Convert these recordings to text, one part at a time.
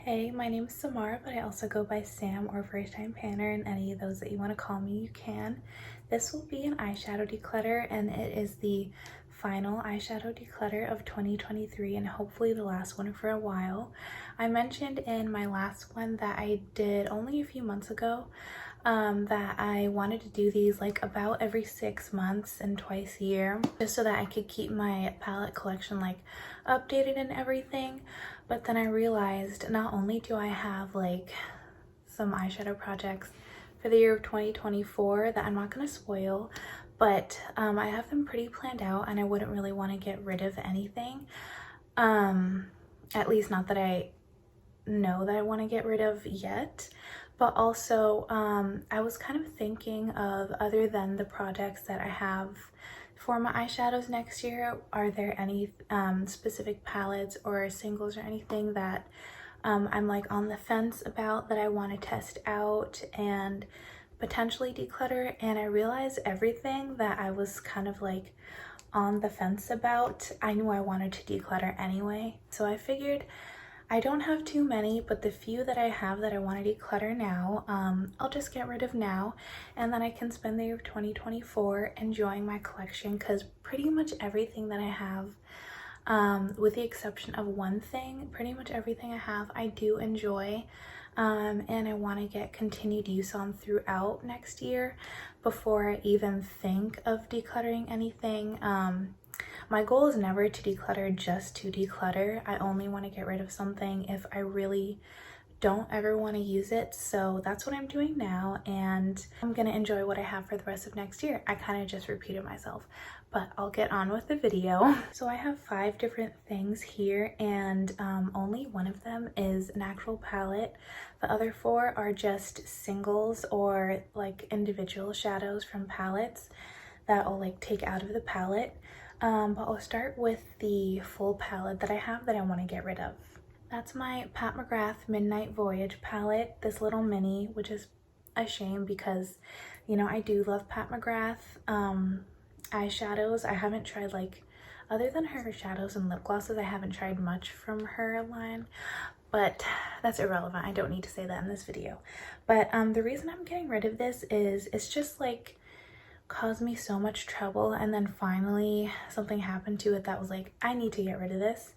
Hey, my name is Samara, but I also go by Sam or First Time Panner, and any of those that you want to call me, you can. This will be an eyeshadow declutter, and it is the final eyeshadow declutter of 2023 and hopefully the last one for a while. I mentioned in my last one that I did only a few months ago that I wanted to do these like about every 6 months and twice a year, just so that I could keep my palette collection like updated and everything. But then I realized not only do I have like some eyeshadow projects for the year of 2024 that I'm not going to spoil, but I have them pretty planned out and I wouldn't really want to get rid of anything. At least not that I know that I want to get rid of yet. But also I was kind of thinking of, other than the projects that I have for my eyeshadows next year, are there any specific palettes or singles or anything that I'm like on the fence about that I want to test out and potentially declutter? And I realized everything that I was kind of like on the fence about, I knew I wanted to declutter anyway. So I figured I don't have too many, but the few that I have that I want to declutter now, I'll just get rid of now, and then I can spend the year of 2024 enjoying my collection, because pretty much everything that I have, with the exception of one thing, pretty much everything I have I do enjoy, and I want to get continued use on throughout next year before I even think of decluttering anything. My goal is never to declutter just to declutter. I only want to get rid of something if I really don't ever want to use it. So that's what I'm doing now, and I'm going to enjoy what I have for the rest of next year. I kind of just repeated myself, but I'll get on with the video. So I have 5 different things here, and only one of them is an actual palette. The other 4 are just singles or like individual shadows from palettes that I'll like take out of the palette. But I'll start with the full palette that I have that I want to get rid of. That's my Pat McGrath Midnight Voyage palette, this little mini, which is a shame because, you know, I do love Pat McGrath eyeshadows. I haven't tried, like, other than her shadows and lip glosses, I haven't tried much from her line, but that's irrelevant. I don't need to say that in this video. But the reason I'm getting rid of this is it's just like caused me so much trouble, and then finally something happened to it that was like, I need to get rid of this.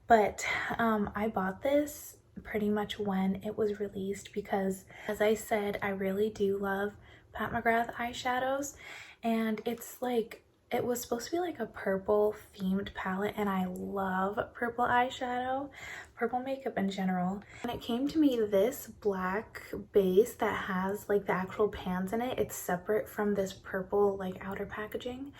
But I bought this pretty much when it was released because, as I said, I really do love Pat McGrath eyeshadows, and it's like, it was supposed to be like a purple themed palette, and I love purple eyeshadow, purple makeup in general. When it came to me, this black base that has like the actual pans in it, it's separate from this purple like outer packaging,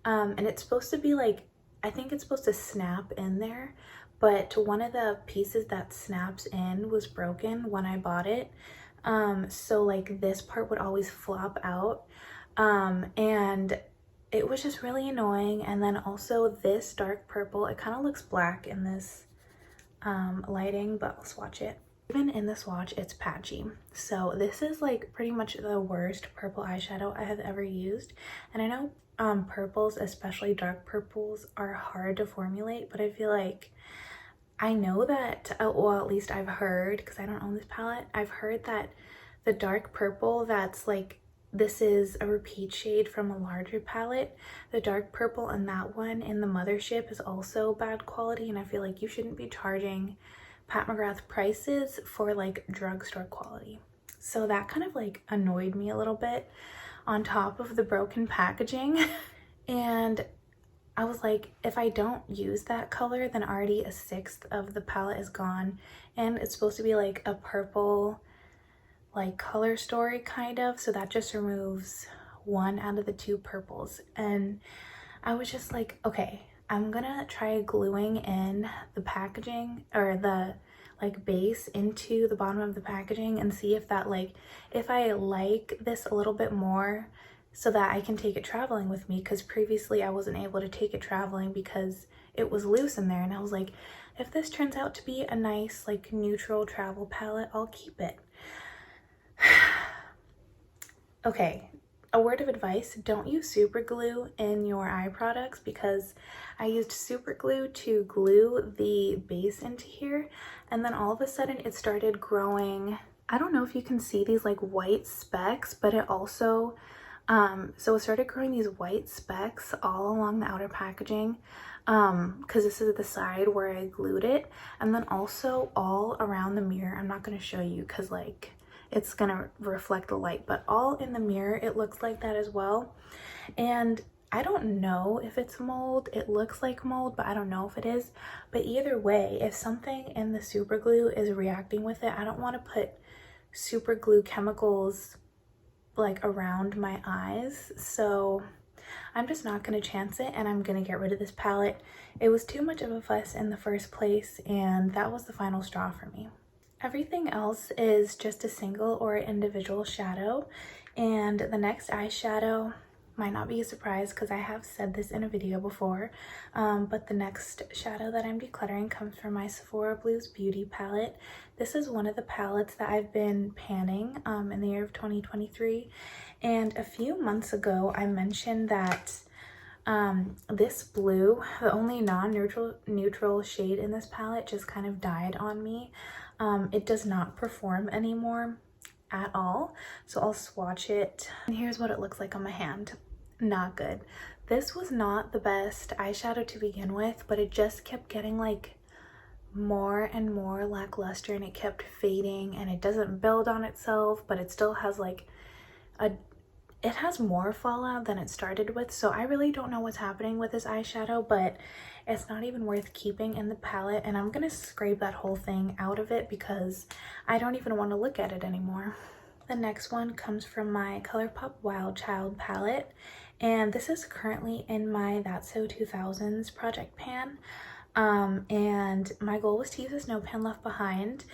and it's supposed to be like, I think it's supposed to snap in there, but one of the pieces that snaps in was broken when I bought it, so like this part would always flop out, and it was just really annoying. And then also this dark purple, it kind of looks black in this lighting, but I'll swatch it. Even in the swatch, it's patchy. So this is like pretty much the worst purple eyeshadow I have ever used. And I know purples, especially dark purples, are hard to formulate, but I feel like, I know that, well, at least I've heard, because I don't own this palette, I've heard that the dark purple that's like, this is a repeat shade from a larger palette, the dark purple in that one in the mothership is also bad quality, and I feel like you shouldn't be charging Pat McGrath prices for like drugstore quality. So that kind of like annoyed me a little bit, on top of the broken packaging. And I was like, if I don't use that color, then already a 1/6 of the palette is gone, and it's supposed to be like a purple like color story kind of, so that just removes 1 out of the 2 purples. And I was just like, okay, I'm gonna try gluing in the packaging, or the like base, into the bottom of the packaging, and see if that, like, if I like this a little bit more, so that I can take it traveling with me, because previously I wasn't able to take it traveling because it was loose in there. And I was like, if this turns out to be a nice like neutral travel palette, I'll keep it. Okay, a word of advice, don't use super glue in your eye products, because I used super glue to glue the base into here, and then all of a sudden it started growing. I don't know if you can see these like white specks, but it also so it started growing these white specks all along the outer packaging, because this is the side where I glued it, and then also all around the mirror. I'm not going to show you because like it's gonna reflect the light, but all in the mirror it looks like that as well. And I don't know if it's mold. It looks like mold, but I don't know if it is. But either way, if something in the super glue is reacting with it, I don't want to put super glue chemicals like around my eyes. So I'm just not going to chance it, and I'm going to get rid of this palette. It was too much of a fuss in the first place, and that was the final straw for me. Everything else is just a single or individual shadow, and the next eyeshadow might not be a surprise because I have said this in a video before, but the next shadow that I'm decluttering comes from my Sephora Blues Beauty palette. This is one of the palettes that I've been panning in the year of 2023, and a few months ago I mentioned that this blue, the only neutral shade in this palette, just kind of died on me. It does not perform anymore at all, so I'll swatch it, and here's what it looks like on my hand. Not good. This was not the best eyeshadow to begin with, but it just kept getting like more and more lackluster, and it kept fading, and it doesn't build on itself, but it still has like it has more fallout than it started with. So I really don't know what's happening with this eyeshadow, but it's not even worth keeping in the palette, and I'm gonna scrape that whole thing out of it because I don't even want to look at it anymore. The next one comes from my ColourPop Wild Child palette, and this is currently in my That's So 2000s project pan, and my goal was to use this no pan left behind.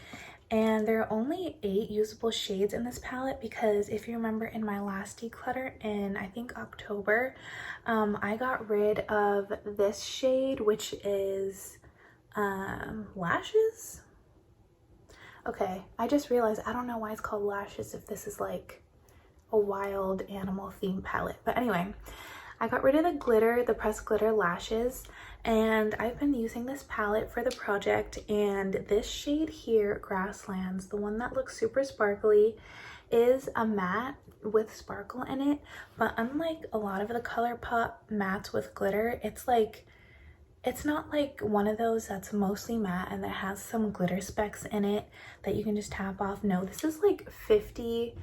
And there are only 8 usable shades in this palette because if you remember in my last declutter in I think October, I got rid of this shade, which is Lashes. Okay, I just realized I don't know why it's called Lashes if this is like a wild animal theme palette. But anyway, I got rid of the glitter, the pressed glitter lashes, and I've been using this palette for the project, and this shade here, Grasslands, the one that looks super sparkly, is a matte with sparkle in it, but unlike a lot of the ColourPop mattes with glitter, it's not like one of those that's mostly matte and that has some glitter specks in it that you can just tap off. No, this is like 50%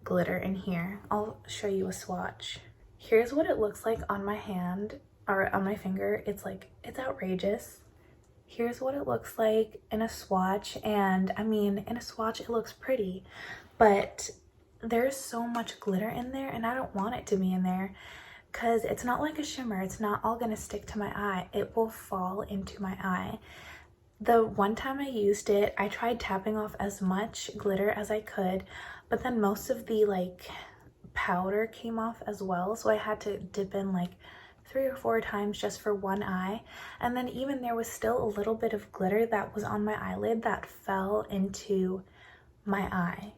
glitter in here. I'll show you a swatch. Here's what it looks like on my hand or on my finger. It's outrageous. Here's what it looks like in a swatch, and I mean, in a swatch it looks pretty, but there's so much glitter in there, and I don't want it to be in there because it's not like a shimmer. It's not all gonna stick to my eye. It will fall into my eye. The one time I used it, I tried tapping off as much glitter as I could, but then most of the like powder came off as well, so I had to dip in like 3 or 4 times just for one eye, and then even there was still a little bit of glitter that was on my eyelid that fell into my eye,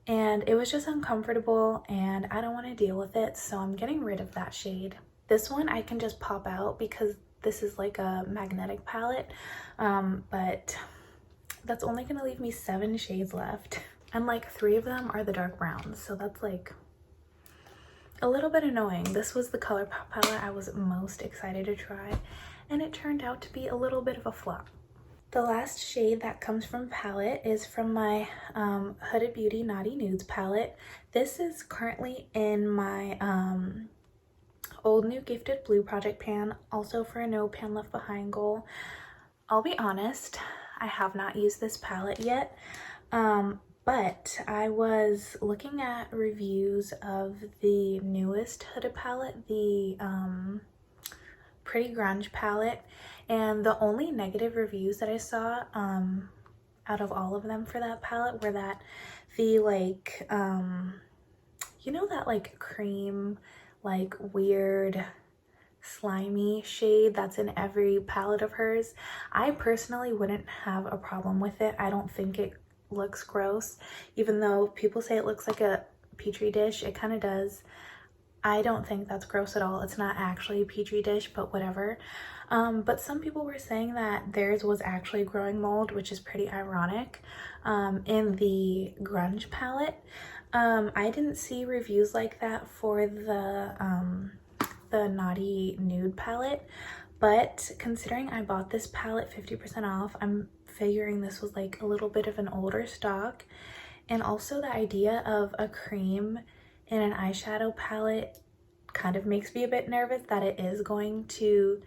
and it was just uncomfortable, and I don't want to deal with it, so I'm getting rid of that shade. This one I can just pop out because this is like a magnetic palette, but that's only going to leave me 7 shades left. And like 3 of them are the dark browns, so that's like a little bit annoying. This was the ColourPop palette I was most excited to try, and it turned out to be a little bit of a flop. The last shade that comes from palette is from my Huda Beauty Naughty Nudes palette. This is currently in my Old New Gifted Blue project pan, also for a no pan left behind goal. I'll be honest, I have not used this palette yet, but I was looking at reviews of the newest Huda palette, the Pretty Grunge palette, and the only negative reviews that I saw out of all of them for that palette were that the like, you know that like cream, like weird slimy shade that's in every palette of hers. I personally wouldn't have a problem with it. I don't think it looks gross, even though people say it looks like a petri dish. It kind of does. I don't think that's gross at all. It's not actually a petri dish, but whatever. But some people were saying that theirs was actually growing mold, which is pretty ironic, in the grunge palette. I didn't see reviews like that for the Naughty Nude palette, but considering I bought this palette 50% off, I'm figuring this was like a little bit of an older stock. And also the idea of a cream in an eyeshadow palette kind of makes me a bit nervous that it is going to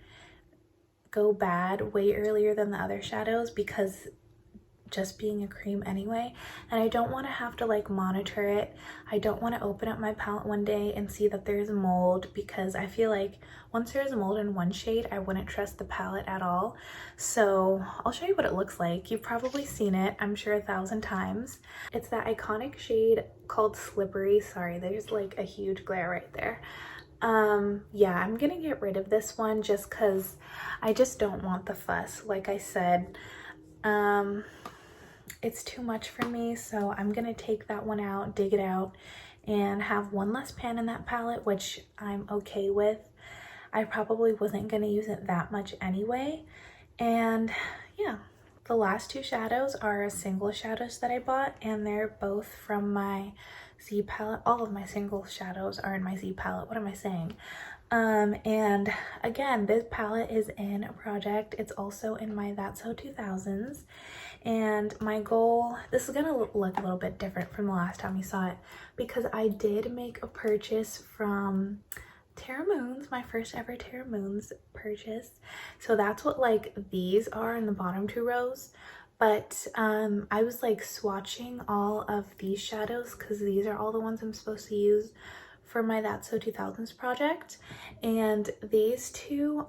go bad way earlier than the other shadows, because just being a cream anyway, and I don't want to have to like monitor it. I don't want to open up my palette one day and see that there's mold, because I feel like once there's mold in one shade, I wouldn't trust the palette at all. So I'll show you what it looks like. You've probably seen it, I'm sure, 1,000 times. It's that iconic shade called Slippery. Sorry, there's like a huge glare right there. Yeah, I'm gonna get rid of this one just because I just don't want the fuss. Like I said, it's too much for me, so I'm gonna take that one out, dig it out, and have one less pan in that palette, which I'm okay with. I probably wasn't gonna use it that much anyway. And yeah, the last two shadows are single shadows that I bought, and they're both from my Z palette. All of my single shadows are in my Z palette. What am I saying? And again, this palette is in a project. It's also in my That's So 2000s. And my goal, this is gonna look a little bit different from the last time you saw it, because I did make a purchase from Terra Moons, my first ever Terra Moons purchase. So that's what like these are in the bottom two rows. But I was like swatching all of these shadows because these are all the ones I'm supposed to use for my That's So 2000s project. And these two,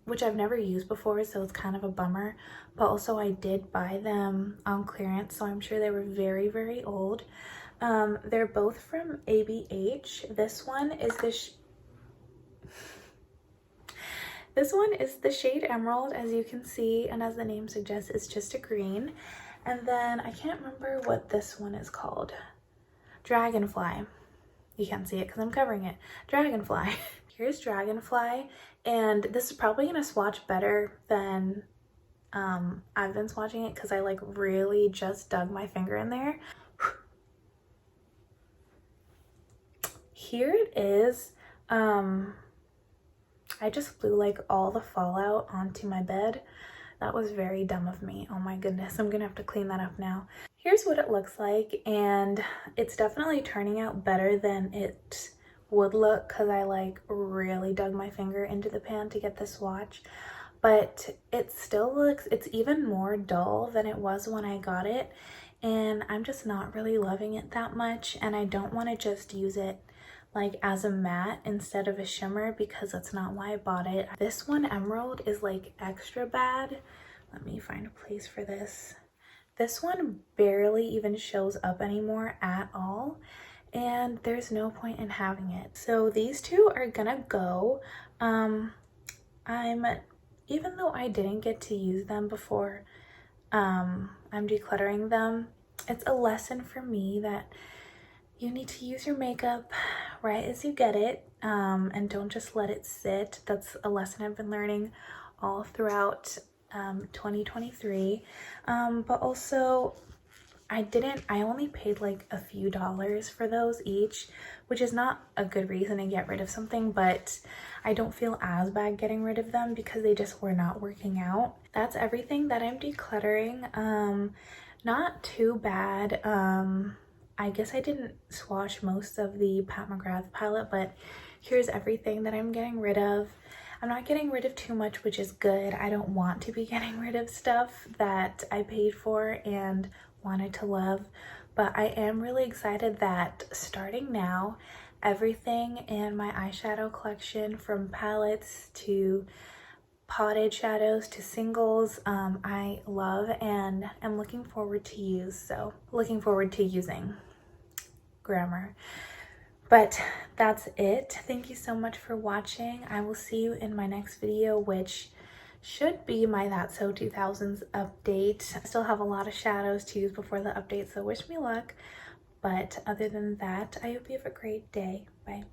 which I've never used before, so it's kind of a bummer, but also I did buy them on clearance, so I'm sure they were very, very old. They're both from ABH. This one is the shade Emerald, as you can see, and as the name suggests, it's just a green. And then I can't remember what this one is called. Dragonfly. You can't see it because I'm covering it. Dragonfly. Here's Dragonfly, and this is probably gonna swatch better than I've been swatching it, because I like really just dug my finger in there. Here it is. I just flew like all the fallout onto my bed. That was very dumb of me. Oh my goodness, I'm gonna have to clean that up now. Here's what it looks like, and it's definitely turning out better than it would look because I like really dug my finger into the pan to get this swatch. But it still looks, it's even more dull than it was when I got it, and I'm just not really loving it that much, and I don't want to just use it like as a matte instead of a shimmer, because that's not why I bought it. This one, Emerald, is like extra bad. Let me find a place for this. This one barely even shows up anymore at all, and there's no point in having it. So these two are gonna go. Even though I didn't get to use them before, I'm decluttering them. It's a lesson for me that you need to use your makeup right as you get it, and don't just let it sit. That's a lesson I've been learning all throughout 2023. But also I only paid like a few dollars for those each, which is not a good reason to get rid of something, but I don't feel as bad getting rid of them because they just were not working out. That's everything that I'm decluttering. Not too bad. I guess I didn't swatch most of the Pat McGrath palette, but here's everything that I'm getting rid of. I'm not getting rid of too much, which is good. I don't want to be getting rid of stuff that I paid for and wanted to love, but I am really excited that starting now, everything in my eyeshadow collection, from palettes to potted shadows to singles, I love and am looking forward to use. So looking forward to using. Grammar. But that's it. Thank you so much for watching. I will see you in my next video, which should be my That's So 2000s update. I still have a lot of shadows to use before the update, so wish me luck. But other than that, I hope you have a great day. Bye.